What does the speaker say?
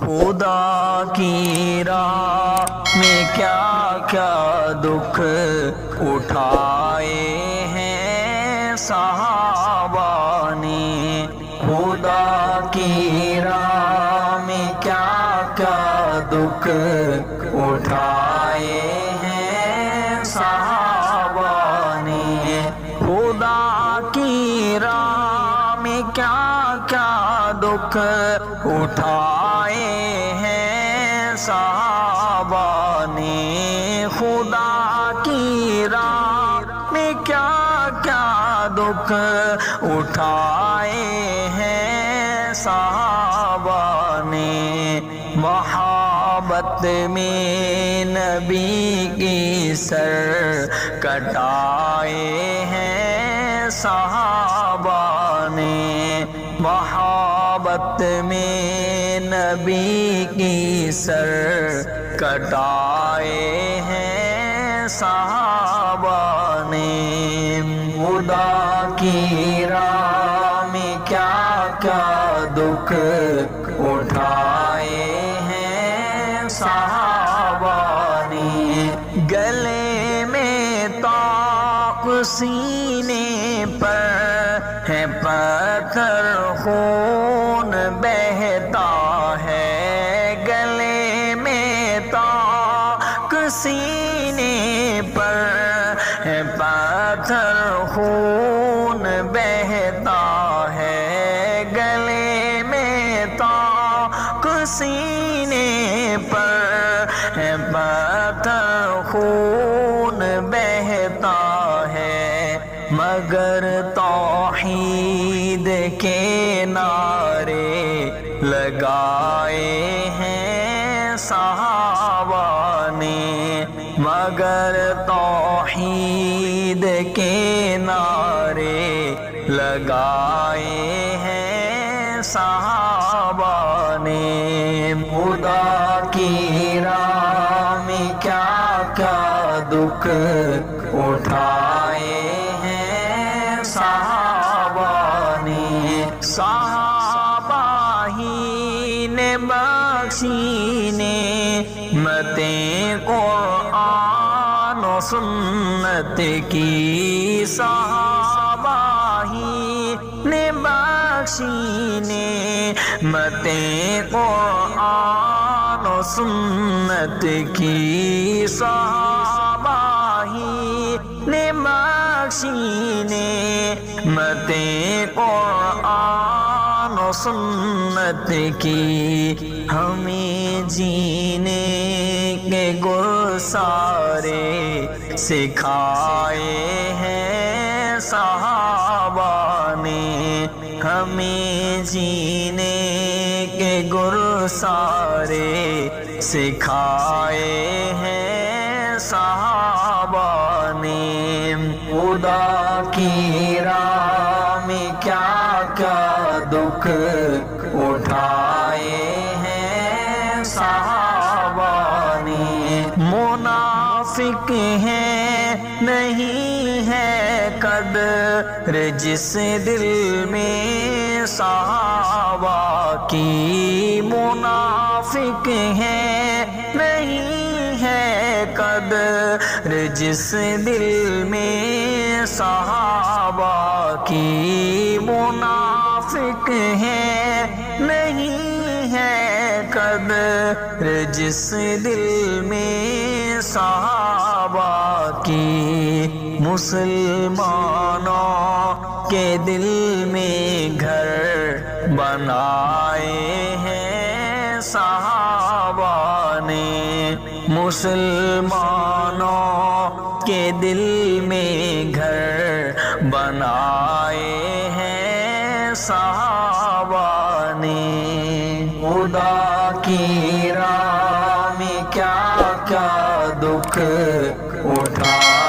خدا کی راہ میں کیا کیا دکھ اٹھائے ہیں صحابہ نے، خدا کی راہ میں کیا کیا دکھ اٹھائے ہیں صحابہ نے، خدا کی راہ میں کیا کیا دکھ اٹھائے ہیں صحابہ نے، خدا کی راہ میں کیا کیا دکھ اٹھائے ہیں صحابہ نے، محبت میں نبی کی سر کٹائے ہیں صحابہ نے، محبت میں نبی کی سر کٹائے ہیں صحابہ نے، خدا کی راہ میں کیا کیا دکھ اٹھائے ہیں صحابہ نے، گلے میں طاق سینے پر ہے پتھر خون بہتا ہے، گلے میں طاق سینے پر ہے پتھر خون بہتا ہے، گلے میں طاق سینے پر ہے پتھر خون بہتا ہے، مگر توحید کے نعرے لگائے ہیں صحابہ نے، مگر توحید کے نعرے لگائے ہیں صحابہ نے، خدا کی راہ میں کیا کیا دکھ اٹھائے ہیں صحابہ نے، صحابہ ہی نے بخشی نعمتیں قرآن و سنت کی، صحابہ ہی نے بخشی نعمتیں قرآن و سنت کی، صحابہ ہی نے بخشی نعمتیں قرآن و سنت کی، ہمیں جینے کے گر سارے سکھائے ہیں صحابہ نے، ہمیں جینے کے گر سارے سکھائے ہیں صحابہ نے، خدا کی راہ میں کیا کیا دکھ اٹھائے ہیں صحابہ نے، منافق ہیں نہیں ہے قدر جس دل میں صحابہ کی، منافق ہیں نہیں ہے قدر جس دل میں صحابہ کی، منافق ہیں نہیں ہے قدر جس دل میں صحابہ کی، مسلمانوں کے دل میں گھر بنائے ہیں صحابہ نے، مسلمانوں کے دل میں گھر بنائے ہیں صحابہ نے، خدا کی راہ میں کیا کیا دکھ اٹھائے